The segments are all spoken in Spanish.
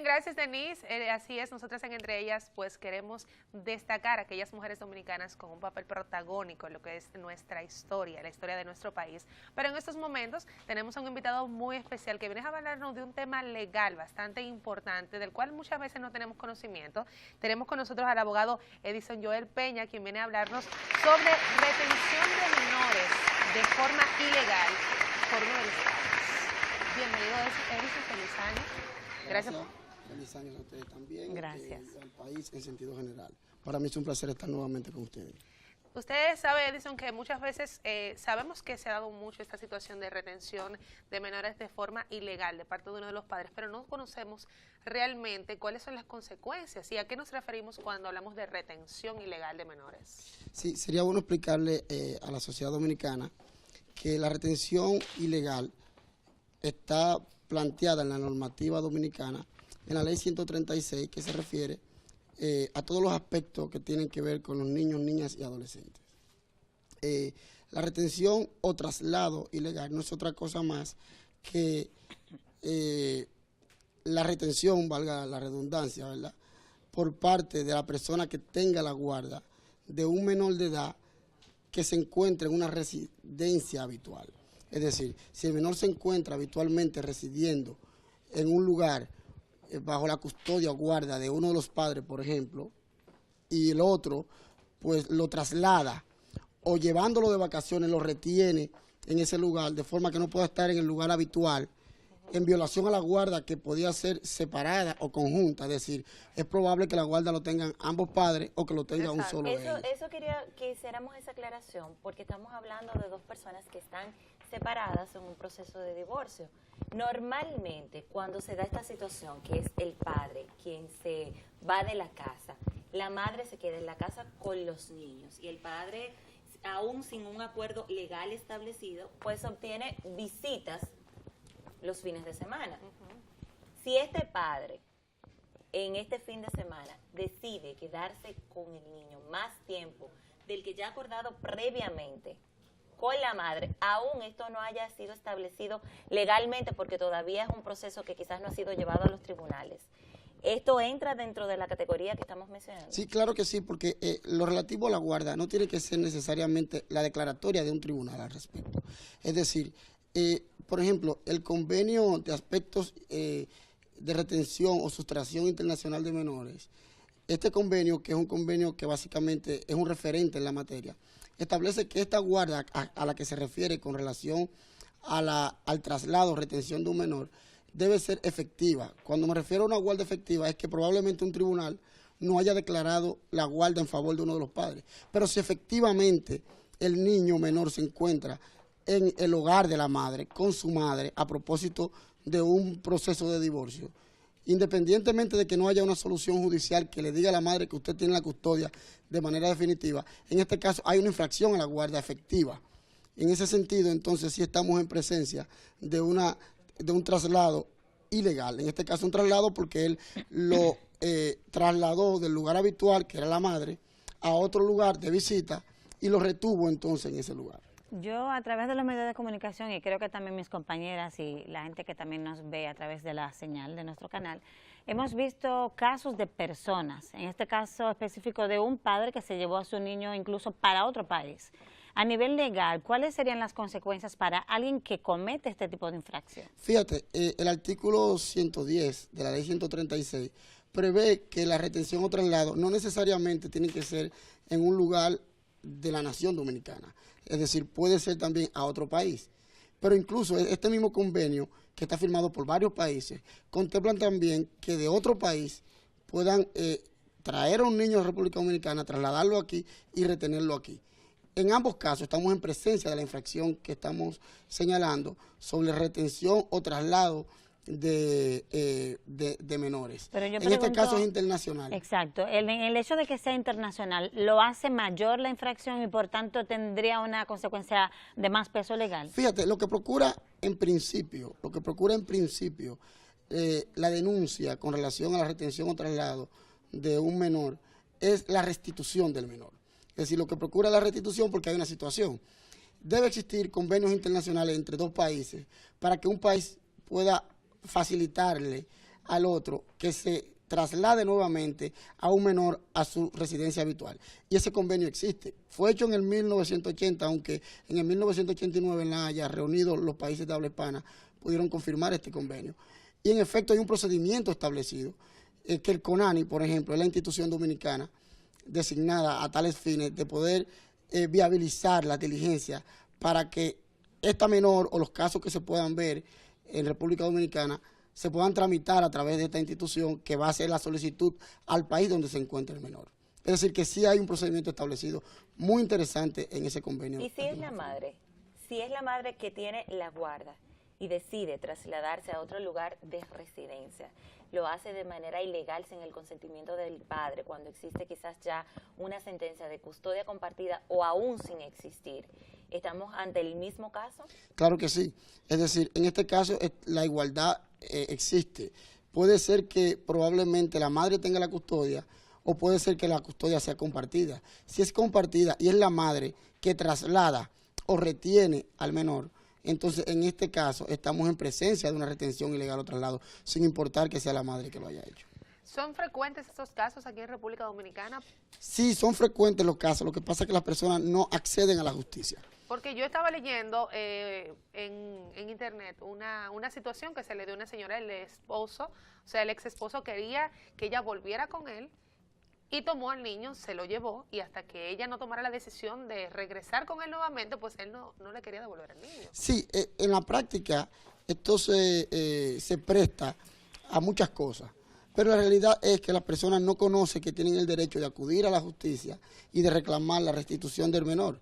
bien, gracias Denise. Así es, nosotras en Entre Ellas pues queremos destacar a aquellas mujeres dominicanas con un papel protagónico en lo que es nuestra historia, la historia de nuestro país. Pero en estos momentos tenemos a un invitado muy especial que viene a hablarnos de un tema legal bastante importante, del cual muchas veces no tenemos conocimiento. Tenemos con nosotros al abogado Edison Joel Peña, quien viene a hablarnos sobre retención de menores de forma ilegal por uno de los padres. Bienvenido Edison, feliz año. Gracias. Feliz año a ustedes también. Gracias. Al país en sentido general. Para mí es un placer estar nuevamente con ustedes. Usted sabe, Edison, que muchas veces sabemos que se ha dado mucho esta situación de retención de menores de forma ilegal de parte de uno de los padres, pero no conocemos realmente cuáles son las consecuencias y a qué nos referimos cuando hablamos de retención ilegal de menores. Sí, sería bueno explicarle a la sociedad dominicana que la retención ilegal está planteada en la normativa dominicana, en la ley 136, que se refiere a todos los aspectos que tienen que ver con los niños, niñas y adolescentes. La retención o traslado ilegal no es otra cosa más que la retención, valga la redundancia, ¿verdad?, por parte de la persona que tenga la guarda de un menor de edad que se encuentre en una residencia habitual. Es decir, si el menor se encuentra habitualmente residiendo en un lugar bajo la custodia o guarda de uno de los padres, por ejemplo, y el otro pues lo traslada o llevándolo de vacaciones lo retiene en ese lugar de forma que no pueda estar en el lugar habitual, en violación a la guarda que podía ser separada o conjunta, es decir, es probable que la guarda lo tengan ambos padres o que lo tenga un solo de ellos. Eso quería que hiciéramos esa aclaración, porque estamos hablando de dos personas que están separadas en un proceso de divorcio. Normalmente, cuando se da esta situación, que es el padre quien se va de la casa, la madre se queda en la casa con los niños y el padre, aún sin un acuerdo legal establecido, pues obtiene visitas los fines de semana. Si este padre en este fin de semana decide quedarse con el niño más tiempo del que ya ha acordado previamente con la madre, aún esto no haya sido establecido legalmente, porque todavía es un proceso que quizás no ha sido llevado a los tribunales, ¿esto entra dentro de la categoría que estamos mencionando? Sí, claro que sí, porque lo relativo a la guarda no tiene que ser necesariamente la declaratoria de un tribunal al respecto. Es decir, por ejemplo, el convenio de aspectos de retención o sustracción internacional de menores, este convenio, que es un convenio que básicamente es un referente en la materia, establece que esta guarda a la que se refiere con relación a al traslado o retención de un menor debe ser efectiva. Cuando me refiero a una guarda efectiva es que probablemente un tribunal no haya declarado la guarda en favor de uno de los padres, pero si efectivamente el niño menor se encuentra en el hogar de la madre, con su madre, a propósito de un proceso de divorcio, independientemente de que no haya una solución judicial que le diga a la madre que usted tiene la custodia de manera definitiva, en este caso hay una infracción a la guarda efectiva. En ese sentido, entonces, sí estamos en presencia de un traslado ilegal. En este caso, un traslado porque él lo trasladó del lugar habitual, que era la madre, a otro lugar de visita y lo retuvo entonces en ese lugar. Yo, a través de los medios de comunicación, y creo que también mis compañeras y la gente que también nos ve a través de la señal de nuestro canal, hemos visto casos de personas, en este caso específico de un padre que se llevó a su niño incluso para otro país. A nivel legal, ¿cuáles serían las consecuencias para alguien que comete este tipo de infracción? Fíjate, el artículo 110 de la ley 136 prevé que la retención o traslado no necesariamente tiene que ser en un lugar de la nación dominicana, es decir, puede ser también a otro país, pero incluso este mismo convenio que está firmado por varios países contemplan también que de otro país puedan traer a un niño a la República Dominicana, trasladarlo aquí y retenerlo aquí. En ambos casos estamos en presencia de la infracción que estamos señalando sobre retención o traslado de menores. Pero yo en este caso es internacional. Exacto. El hecho de que sea internacional lo hace mayor la infracción y por tanto tendría una consecuencia de más peso legal. Fíjate, lo que procura en principio, la denuncia con relación a la retención o traslado de un menor es la restitución del menor. Es decir, lo que procura es la restitución porque hay una situación. Debe existir convenios internacionales entre dos países para que un país pueda facilitarle al otro que se traslade nuevamente a un menor a su residencia habitual. Y ese convenio existe. Fue hecho en el 1980, aunque en el 1989 en La Haya, reunidos los países de habla hispana, pudieron confirmar este convenio. Y en efecto hay un procedimiento establecido, que el CONANI, por ejemplo, es la institución dominicana designada a tales fines de poder viabilizar la diligencia para que esta menor o los casos que se puedan ver en República Dominicana se puedan tramitar a través de esta institución que va a hacer la solicitud al país donde se encuentre el menor. Es decir, que sí hay un procedimiento establecido muy interesante en ese convenio. ¿Y si es la madre? Si es la madre que tiene la guarda y decide trasladarse a otro lugar de residencia, lo hace de manera ilegal sin el consentimiento del padre, cuando existe quizás ya una sentencia de custodia compartida o aún sin existir, ¿estamos ante el mismo caso? Claro que sí. Es decir, en este caso la igualdad existe. Puede ser que probablemente la madre tenga la custodia o puede ser que la custodia sea compartida. Si es compartida y es la madre que traslada o retiene al menor, entonces en este caso estamos en presencia de una retención ilegal o traslado, sin importar que sea la madre que lo haya hecho. ¿Son frecuentes estos casos aquí en República Dominicana? Sí, son frecuentes los casos, lo que pasa es que las personas no acceden a la justicia. Porque yo estaba leyendo en internet una situación que se le dio a una señora, el esposo, o sea, el ex esposo quería que ella volviera con él y tomó al niño, se lo llevó y hasta que ella no tomara la decisión de regresar con él nuevamente, pues él no le quería devolver al niño. Sí, en la práctica esto se presta a muchas cosas, pero la realidad es que las personas no conocen que tienen el derecho de acudir a la justicia y de reclamar la restitución del menor.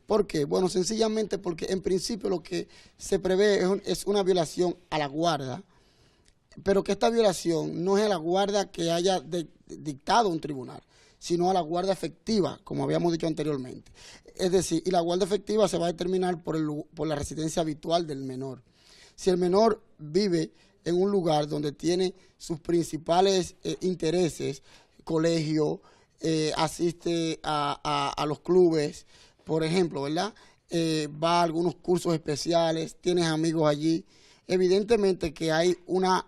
¿Por qué? Bueno, sencillamente porque en principio lo que se prevé es una violación a la guarda, pero que esta violación no es a la guarda que haya dictado un tribunal, sino a la guarda efectiva, como habíamos dicho anteriormente. Es decir, y la guarda efectiva se va a determinar por la residencia habitual del menor. Si el menor vive en un lugar donde tiene sus principales intereses, colegio, asiste a los clubes, por ejemplo, ¿verdad? Va a algunos cursos especiales, tienes amigos allí. Evidentemente que hay una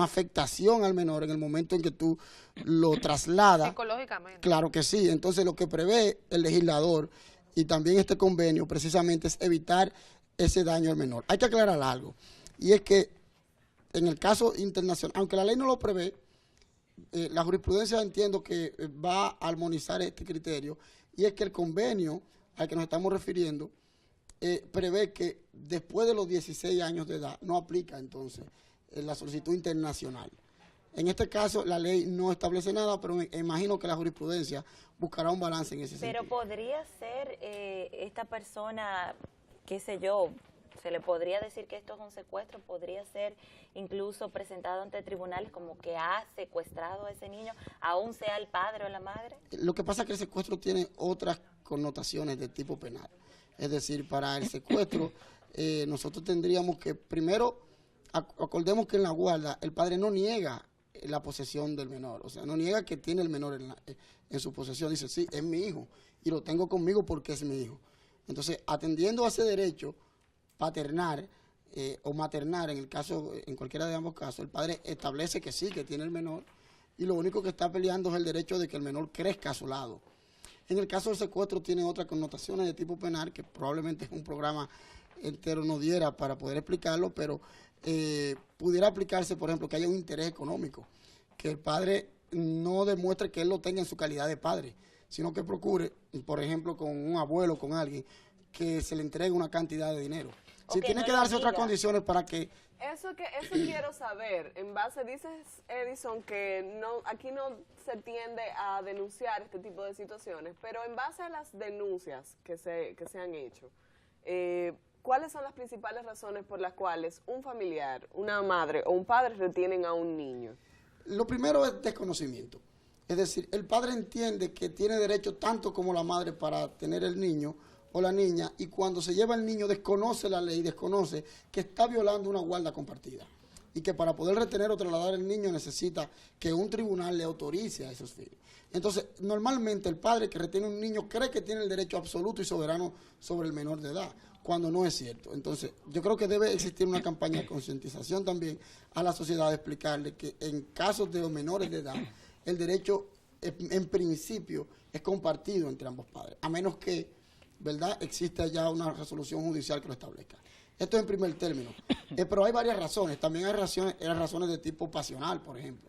afectación al menor en el momento en que tú lo trasladas. Psicológicamente. Claro que sí. Entonces lo que prevé el legislador y también este convenio precisamente es evitar ese daño al menor. Hay que aclarar algo, y es que en el caso internacional, aunque la ley no lo prevé, la jurisprudencia entiendo que va a armonizar este criterio, y es que el convenio al que nos estamos refiriendo prevé que después de los 16 años de edad no aplica entonces la solicitud internacional. En este caso la ley no establece nada, pero imagino que la jurisprudencia buscará un balance en ese sentido. Pero podría ser esta persona, qué sé yo, se le podría decir que esto es un secuestro, podría ser incluso presentado ante tribunales como que ha secuestrado a ese niño, aún sea el padre o la madre. Lo que pasa es que el secuestro tiene otras connotaciones de tipo penal. Es decir, para el secuestro nosotros tendríamos que, primero, acordemos que en la guarda el padre no niega la posesión del menor, o sea, no niega que tiene el menor en su posesión, dice, sí, es mi hijo y lo tengo conmigo porque es mi hijo. Entonces, atendiendo a ese derecho paternar o maternar, en cualquiera de ambos casos, el padre establece que sí, que tiene el menor, y lo único que está peleando es el derecho de que el menor crezca a su lado. En el caso del secuestro tiene otras connotaciones de tipo penal, que probablemente un programa entero no diera para poder explicarlo, pero pudiera aplicarse, por ejemplo, que haya un interés económico, que el padre no demuestre que él lo tenga en su calidad de padre, sino que procure, por ejemplo, con un abuelo, con alguien, que se le entregue una cantidad de dinero. Si tiene no que darse otras condiciones para que... Eso quiero saber. En base, dices, Edison, que aquí no se tiende a denunciar este tipo de situaciones, pero en base a las denuncias que se han hecho, ¿cuáles son las principales razones por las cuales un familiar, una madre o un padre retienen a un niño? Lo primero es desconocimiento. Es decir, el padre entiende que tiene derecho tanto como la madre para tener el niño o la niña, y cuando se lleva el niño desconoce la ley, desconoce que está violando una guarda compartida. y que para poder retener o trasladar al niño necesita que un tribunal le autorice a esos fines. Entonces, normalmente el padre que retiene un niño cree que tiene el derecho absoluto y soberano sobre el menor de edad, cuando no es cierto. Entonces, yo creo que debe existir una campaña de concientización también a la sociedad, de explicarle que en casos de menores de edad, el derecho en principio es compartido entre ambos padres, a menos que, ¿verdad?, exista ya una resolución judicial que lo establezca. Esto en primer término. Pero hay varias razones. También hay razones de tipo pasional, por ejemplo.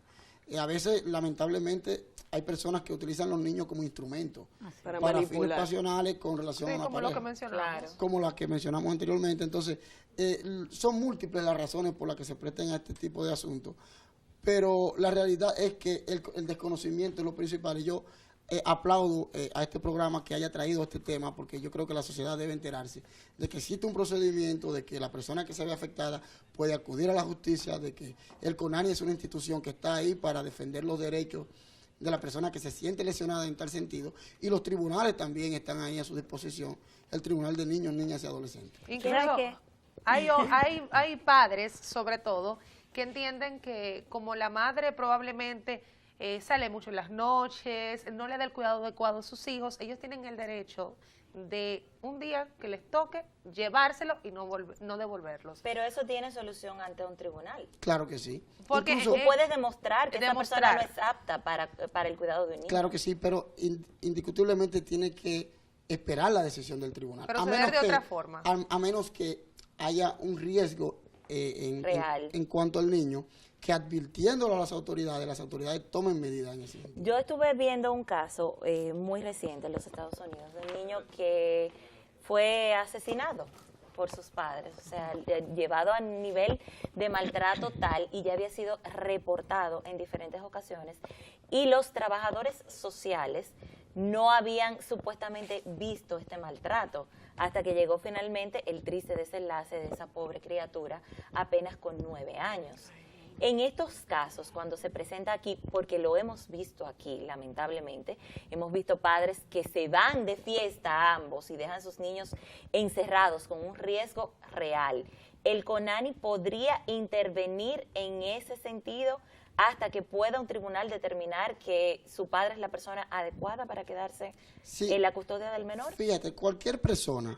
A veces, lamentablemente, hay personas que utilizan los niños como instrumentos para fines pasionales con relación a una como pareja. lo que mencionamos. Claro. Como las que mencionamos anteriormente. Entonces, son múltiples las razones por las que se prestan a este tipo de asuntos. Pero la realidad es que el desconocimiento es lo principal. Y yo aplaudo a este programa que haya traído este tema, porque yo creo que la sociedad debe enterarse de que existe un procedimiento, de que la persona que se ve afectada puede acudir a la justicia, de que el CONANI es una institución que está ahí para defender los derechos de la persona que se siente lesionada en tal sentido, y los tribunales también están ahí a su disposición, el Tribunal de Niños, Niñas y Adolescentes. Incluso hay padres, sobre todo, que entienden que como la madre probablemente sale mucho en las noches, no le da el cuidado adecuado a sus hijos, ellos tienen el derecho de un día que les toque llevárselo y no devolverlos. Pero eso tiene solución ante un tribunal. Claro que sí. Porque Incluso, Tú puedes demostrar que esa persona no es apta para el cuidado de un niño. claro que sí, pero indiscutiblemente tiene que esperar la decisión del tribunal. Proceder de otra forma. A menos que haya un riesgo real en cuanto al niño, que advirtiéndolo a las autoridades tomen medidas en ese sentido. Yo estuve viendo un caso muy reciente en los Estados Unidos de un niño que fue asesinado por sus padres, o sea, llevado a nivel de maltrato tal, y ya había sido reportado en diferentes ocasiones, y los trabajadores sociales no habían supuestamente visto este maltrato, hasta que llegó finalmente el triste desenlace de esa pobre criatura apenas con 9 años. En estos casos, cuando se presenta aquí, porque lo hemos visto aquí, lamentablemente, hemos visto padres que se van de fiesta ambos y dejan a sus niños encerrados con un riesgo real. ¿El CONANI podría intervenir en ese sentido hasta que pueda un tribunal determinar que su padre es la persona adecuada para quedarse en la custodia del menor? Fíjate, cualquier persona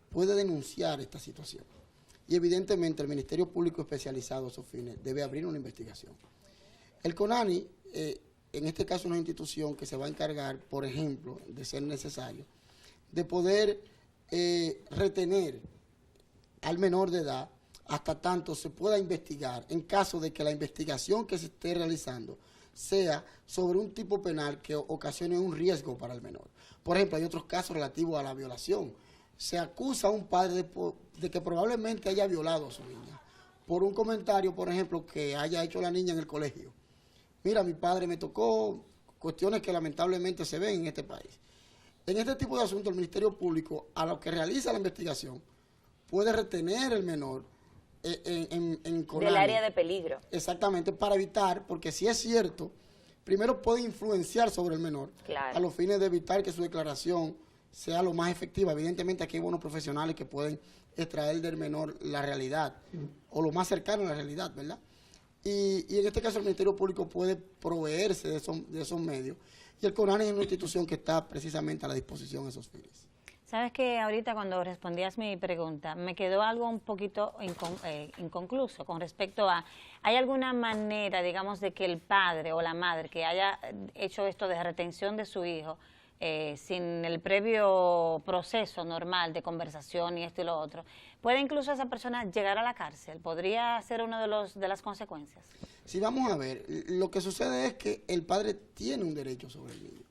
puede denunciar esta situación. Y evidentemente el Ministerio Público Especializado a sus fines debe abrir una investigación. El CONANI, en este caso, es una institución que se va a encargar, por ejemplo, de ser necesario, de poder retener al menor de edad hasta tanto se pueda investigar, en caso de que la investigación que se esté realizando sea sobre un tipo penal que ocasione un riesgo para el menor. Por ejemplo, hay otros casos relativos a la violación. Se acusa a un padre de que probablemente haya violado a su niña por un comentario, por ejemplo, que haya hecho la niña en el colegio. Mira, mi padre me tocó, cuestiones que lamentablemente se ven en este país. En este tipo de asuntos, el Ministerio Público, a lo que realiza la investigación, puede retener el menor en CONANI. Del área de peligro. Exactamente, para evitar, porque si es cierto, primero puede influenciar sobre el menor, claro, a los fines de evitar que su declaración sea lo más efectiva. Evidentemente aquí hay buenos profesionales que pueden extraer del menor la realidad, o lo más cercano a la realidad, ¿verdad? Y en este caso el Ministerio Público puede proveerse de esos medios, y el CONANI es una institución que está precisamente a la disposición de esos fines. Sabes que ahorita cuando respondías mi pregunta, me quedó algo un poquito inconcluso con respecto a, ¿hay alguna manera, digamos, de que el padre o la madre que haya hecho esto de retención de su hijo, sin el previo proceso normal de conversación y esto y lo otro, puede incluso esa persona llegar a la cárcel? ¿Podría ser una de las consecuencias? Sí, vamos a ver, lo que sucede es que el padre tiene un derecho sobre el niño.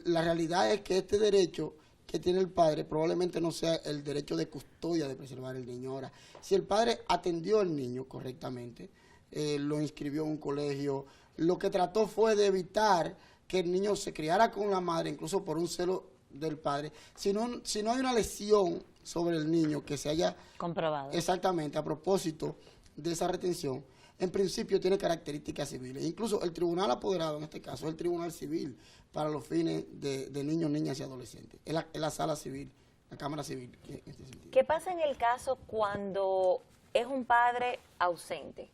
La realidad es que este derecho que tiene el padre probablemente no sea el derecho de custodia de preservar el niño. Ahora, si el padre atendió al niño correctamente, lo inscribió en un colegio, lo que trató fue de evitar que el niño se criara con la madre, incluso por un celo del padre, si no hay una lesión sobre el niño que se haya comprobado exactamente a propósito de esa retención, en principio tiene características civiles. Incluso el tribunal apoderado, en este caso, es el tribunal civil para los fines de niños, niñas y adolescentes. Es la sala civil, la Cámara Civil, en este sentido. ¿Qué pasa en el caso cuando es un padre ausente.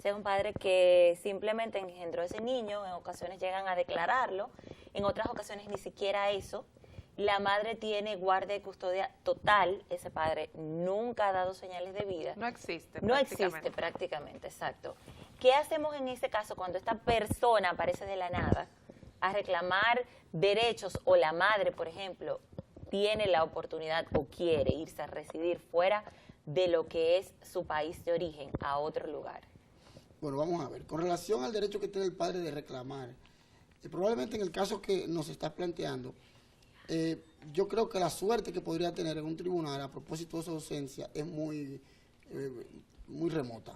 Es un padre que simplemente engendró ese niño, en ocasiones llegan a declararlo, en otras ocasiones ni siquiera eso. La madre tiene guardia y custodia total, ese padre nunca ha dado señales de vida. No existe. No existe prácticamente, exacto. ¿Qué hacemos en ese caso cuando esta persona aparece de la nada a reclamar derechos o la madre, por ejemplo, tiene la oportunidad o quiere irse a residir fuera de lo que es su país de origen, a otro lugar? Bueno, vamos a ver. Con relación al derecho que tiene el padre de reclamar, probablemente en el caso que nos estás planteando, yo creo que la suerte que podría tener en un tribunal a propósito de su ausencia es muy remota.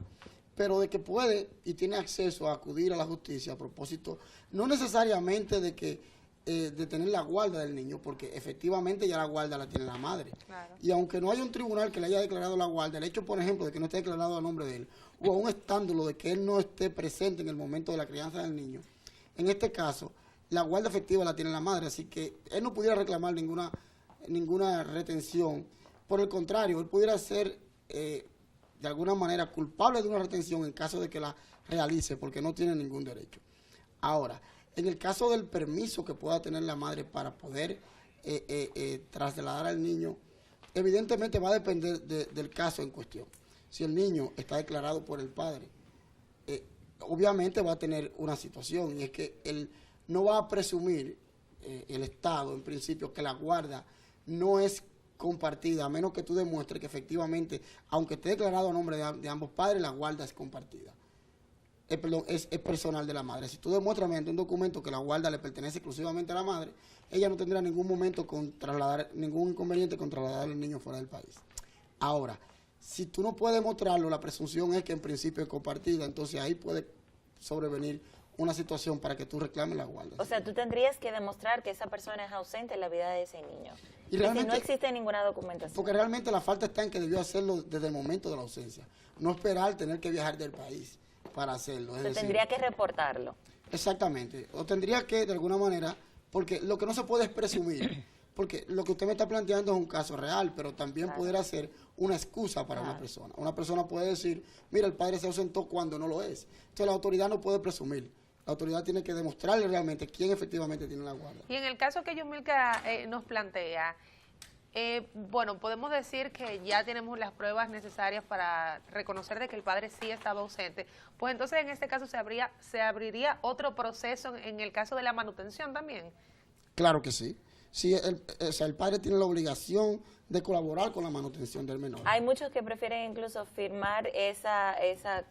Pero de que puede y tiene acceso a acudir a la justicia a propósito, no necesariamente de tener la guarda del niño, porque efectivamente ya la guarda la tiene la madre. Claro. Y aunque no haya un tribunal que le haya declarado la guarda, el hecho, por ejemplo, de que no esté declarado a nombre de él, o a un escándalo de que él no esté presente en el momento de la crianza del niño, en este caso, la guarda efectiva la tiene la madre, así que él no pudiera reclamar ninguna retención. Por el contrario, él pudiera ser, de alguna manera, culpable de una retención en caso de que la realice, porque no tiene ningún derecho. Ahora, en el caso del permiso que pueda tener la madre para poder trasladar al niño, evidentemente va a depender del caso en cuestión. Si el niño está declarado por el padre, obviamente va a tener una situación, y es que él no va a presumir, el Estado en principio, que la guarda no es compartida, a menos que tú demuestres que efectivamente, aunque esté declarado a nombre de ambos padres, la guarda es compartida. Es personal de la madre. Si tú demuestras mediante un documento que la guarda le pertenece exclusivamente a la madre, ella no tendrá ningún inconveniente con trasladar al niño fuera del país. Ahora, si tú no puedes demostrarlo, la presunción es que en principio es compartida, entonces ahí puede sobrevenir una situación para que tú reclames la guarda. O sea, tú tendrías que demostrar que esa persona es ausente en la vida de ese niño. Y realmente, si no existe ninguna documentación. Porque realmente la falta está en que debió hacerlo desde el momento de la ausencia, no esperar tener que viajar del país para hacerlo. Se tendría que reportarlo. Exactamente, o tendría que, de alguna manera, porque lo que no se puede es presumir, porque lo que usted me está planteando es un caso real, pero también pudiera ser una excusa para una persona. Una persona puede decir, mira, el padre se ausentó cuando no lo es. Entonces la autoridad no puede presumir. La autoridad tiene que demostrarle realmente quién efectivamente tiene la guarda. Y en el caso que Yumilka nos plantea, bueno, podemos decir que ya tenemos las pruebas necesarias para reconocer de que el padre sí estaba ausente. Pues entonces en este caso se abriría otro proceso en el caso de la manutención también. Claro que sí. Sí, el padre tiene la obligación de colaborar con la manutención del menor. Hay muchos que prefieren incluso firmar esa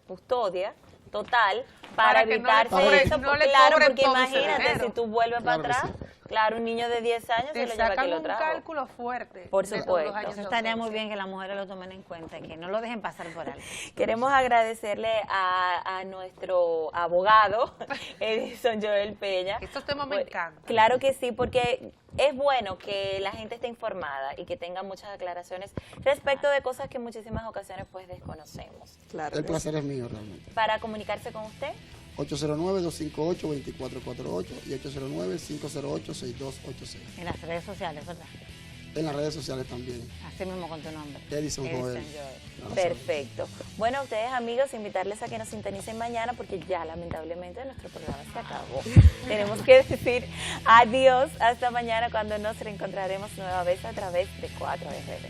custodia total para evitarse eso, claro, porque imagínate si tú vuelves para atrás, claro, un niño de 10 años se lo lleva que lo trajo. Un cálculo fuerte. Por supuesto. Eso estaría muy bien que las mujeres lo tomen en cuenta y que no lo dejen pasar por algo. Queremos agradecerle a nuestro abogado, Edison Joel Peña. Estos temas me encantan. Claro que sí, porque es bueno que la gente esté informada y que tenga muchas aclaraciones respecto de cosas que en muchísimas ocasiones pues desconocemos. Claro. El placer es mío realmente. Para comunicarse con usted, 809-258-2448 y 809-508-6286. En las redes sociales, ¿verdad? En las redes sociales también. Así mismo con tu nombre. Edison Joel. Perfecto. Bueno, ustedes amigos, invitarles a que nos sintonicen mañana porque ya lamentablemente nuestro programa se acabó. Tenemos que decir adiós hasta mañana cuando nos reencontraremos nueva vez a través de 4RD.